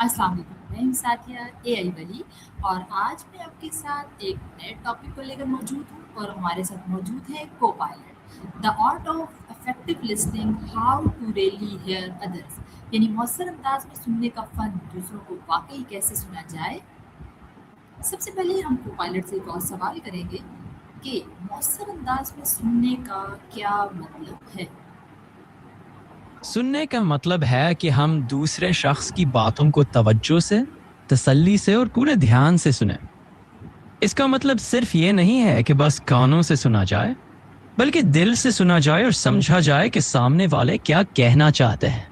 अस्सलाम वालेकुम, मैं हूँ साथिया एआई वली और आज मैं आपके साथ एक नए टॉपिक को लेकर मौजूद हूँ और हमारे साथ मौजूद है co-pilot the art of effective listening how to really hear others, यानी मौसर अंदाज में सुनने का फन, दूसरों को वाकई कैसे सुना जाए। सबसे पहले हम को पायलट से एक और सवाल करेंगे कि मौसर अंदाज में सुनने का क्या मतलब है। सुनने का मतलब है कि हम दूसरे शख्स की बातों को तवज्जो से, तसल्ली से और पूरे ध्यान से सुने। इसका मतलब सिर्फ ये नहीं है कि बस कानों से सुना जाए, बल्कि दिल से सुना जाए और समझा जाए कि सामने वाले क्या कहना चाहते हैं।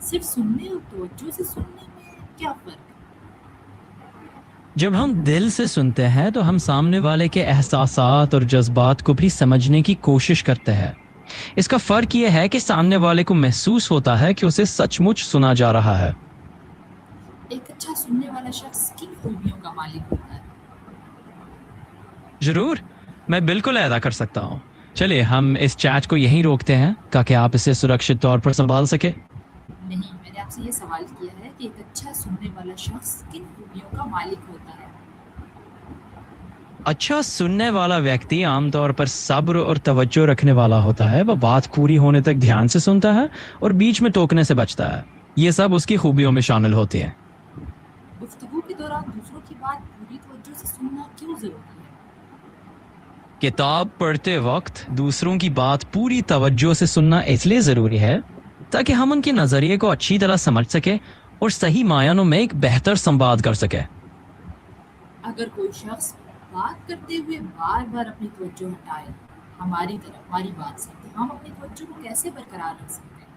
सिर्फ सुनने और तवज्जो से सुनने में क्या फर्क? जब हम दिल से सुनते हैं तो हम सामने वाले के एहसासात और जज्बात को भी समझने की कोशिश करते हैं। इसका फर्क यह है कि सामने वाले को महसूस होता है कि उसे सचमुच सुना जा रहा है। एक अच्छा सुनने वाला शख्स किन खूबियों का मालिक होता है? जरूर, मैं बिल्कुल अदा कर सकता हूँ। चलिए हम इस चैट को यहीं रोकते हैं ताकि आप इसे सुरक्षित तौर पर संभाल सके। नहीं, मैंने आपसे ये सवाल किया है कि एक अच्छा सुनने वाला शख्स किन खूबियों का मालिक होता है? अच्छा सुनने वाला व्यक्ति आमतौर पर सब्र और तवज्जो रखने वाला होता है। वह बात पूरी होने तक ध्यान से सुनता है और बीच में टोकने से बचता है। ये सब उसकी खूबियों में शामिल होती है। गुफ्तगू के दौरान दूसरों की बात पूरी तवज्जो से सुनना क्यों जरूरी है? किताब पढ़ते वक्त दूसरों की बात पूरी तवज्जो से सुनना इसलिए जरूरी है ताकि हम उनके नजरिए को अच्छी तरह समझ सके और सही मायनों में एक बेहतर संवाद कर सके। अगर कोई शख्स बात करते हुए बार बार अपनी तवज्जो हटाए हमारी तरफ, हमारी बात से, तो हम अपनी तवज्जो को कैसे बरकरार रख सकते हैं?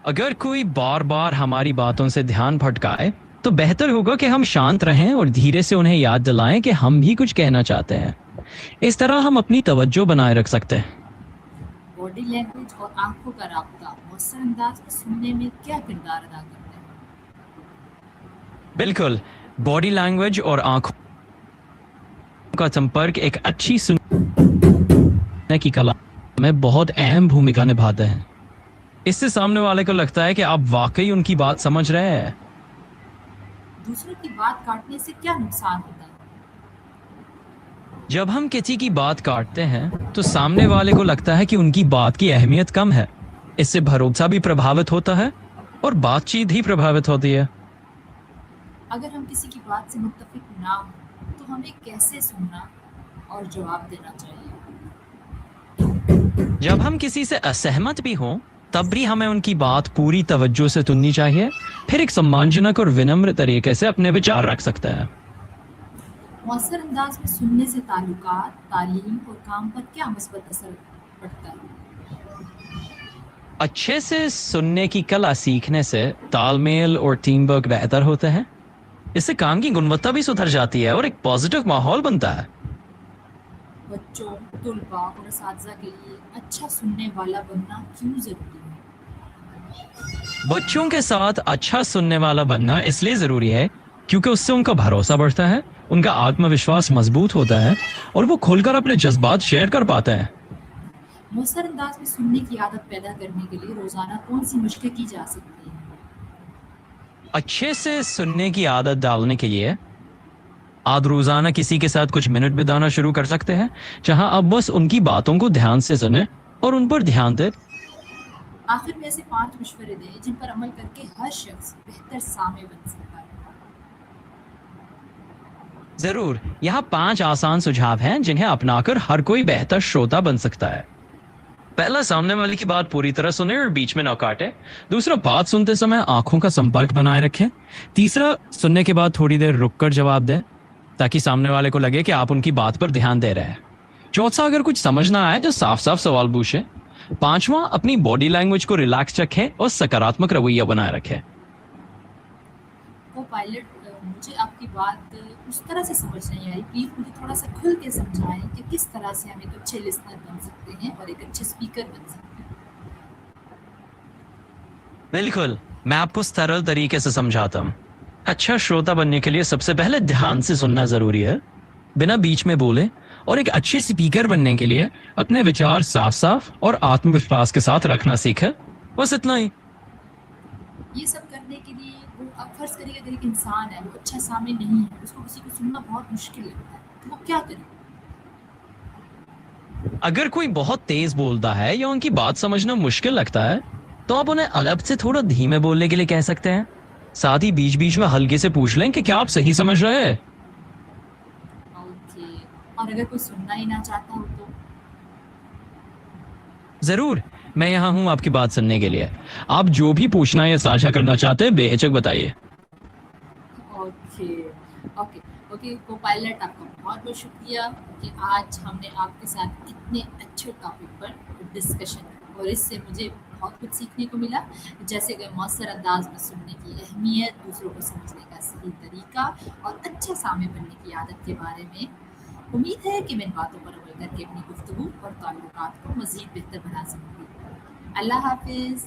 अगर कोई बार बार हमारी बातों से ध्यान भटकाए तो बेहतर होगा कि हम शांत रहें और धीरे से उन्हें याद दिलाएं कि हम भी कुछ कहना चाहते हैं। इस तरह हम अपनी तवज्जो बनाए रख सकते हैं। बॉडी लैंग्वेज और आंखों का राब्ता मौसर अंदाज में सुनने में क्या किरदार अदा करते हैं? बिल्कुल, बॉडी लैंग्वेज और आंखों का संपर्क एक अच्छी सुनने की कला में बहुत अहम भूमिका निभाते हैं। इससे सामने वाले को लगता है कि आप वाकई उनकी बात समझ रहे हैं। दूसरों की बात काटने से क्या नुकसान होता है? जब हम किसी की बात काटते हैं तो सामने वाले को लगता है कि उनकी बात की अहमियत कम है। इससे भरोसा भी प्रभावित होता है और बातचीत ही प्रभावित होती है। अगर हम किसी की बात से मुत्तफिक ना हो तो हमें कैसे सुनना और जवाब देना चाहिए? जब हम किसी से असहमत भी हों तब भी हमें उनकी बात पूरी तवज्जो से सुननी चाहिए, फिर एक सम्मानजनक और विनम्र तरीके से अपने विचार रख सकते हैं। मौसर अंदाज में सुनने से ताल्लुकात, तालीम और काम पर क्या मुस्बत असर पड़ता है? अच्छे से सुनने की कला सीखने से तालमेल और टीम वर्क बेहतर होता है। इससे काम की गुणवत्ता भी सुधर जाती है और एक पॉजिटिव माहौल बनता है। बच्चों, तुलबा और असातिज़ा के लिए अच्छा सुनने वाला बनना क्यों ज़रूरी है? बच्चों के साथ अच्छा सुनने वाला बनना इसलिए जरूरी है क्योंकि उससे उनका भरोसा बढ़ता है, उनका आत्मविश्वास मजबूत होता है और वो खुलकर अपने जज्बात शेयर कर पाते हैं। मौसर अंदाज में सुनने की आदत पैदा करने के लिए रोज़ाना कौन सी मुश्किल की जा सकती है? अच्छे से सुनने की आदत डालने के लिए आप रोजाना किसी के साथ कुछ मिनट बिताना शुरू कर सकते हैं, जहां आप बस उनकी बातों को ध्यान से सुने और उन पर ध्यान दें। आखिर में ऐसे 5 मशवरे दें जिन पर अमल करके हर शख्स बेहतर सामे बन सकता है। जरूर, यहाँ 5 आसान सुझाव हैं जिन्हें अपनाकर हर कोई बेहतर श्रोता बन सकता है। पहला, सामने वाले की बात पूरी तरह सुने और बीच में न काटे। दूसरा, बात सुनते समय आंखों का संपर्क बनाए रखें। तीसरा, सुनने के बाद थोड़ी देर रुककर जवाब दें ताकि सामने वाले को लगे कि आप उनकी बात पर ध्यान दे रहे हैं। चौथा, अगर कुछ समझ ना आए तो साफ साफ सवाल पूछें। पांचवा, अपनी बॉडी लैंग्वेज को रिलैक्स रखें और सकारात्मक रवैया बनाए रखें। वो पायलट, मुझे आपकी बात उस तरह से समझ नहीं आई, प्लीज़ मुझे थोड़ा सा खुल के समझाएं कि किस तरह से हम एक अच्छे लिसनर बन सकते हैं और एक अच्छे स्पीकर बन सकते हैं। बिल्कुल, मैं आपको सरल तरीके से समझाता हूँ। अच्छा श्रोता बनने के लिए सबसे पहले ध्यान से सुनना जरूरी है, बिना बीच में बोले। और एक अच्छे स्पीकर बनने के लिए अपने विचार साफ साफ और आत्मविश्वास के साथ रखना सीखें। बस इतना ही। ये सब करने के लिए वो अब फ़र्ज़ करिए अगर एक इंसान है, वो अच्छा सामने नहीं है, उसको किसी को सुनना बहुत मुश्किल लगता है, तो वो क्या करे? अगर कोई बहुत तेज बोलता है या उनकी बात समझना मुश्किल लगता है, तो आप उन्हें अलग से थोड़ा धीमे बोलने के लिए कह सकते हैं। साथ ही बीच बीच में हल्के से पूछ लें कि क्या आप सही समझ रहे हैं। ओके। और अगर कोई सुनना ही ना चाहता हो तो? जरूर, मैं यहाँ हूँ आपकी बात सुनने के लिए। आप जो भी पूछना या साझा करना चाहते हैं बेहिचक बताइए। ओके, ओके, ओके को-पायलट आपका बहुत-बहुत शुक्रिया कि आज हमने आपके साथ इतने अच्छे टॉपिक पर डिस्कशन की और इससे मुझे बहुत कुछ सीखने को मिला, जैसे कि मौसर अंदाज में सुनने की अहमियत, दूसरों को समझने का सही तरीका और अच्छा सामे बनने की आदत के बारे में। उम्मीद है कि मैं इन बातों पर अमल करके अपनी गुफ्तगू और ताल्लुकात को मज़ीद बेहतर बना सकूँगी। अल्लाह हाफ़िज़।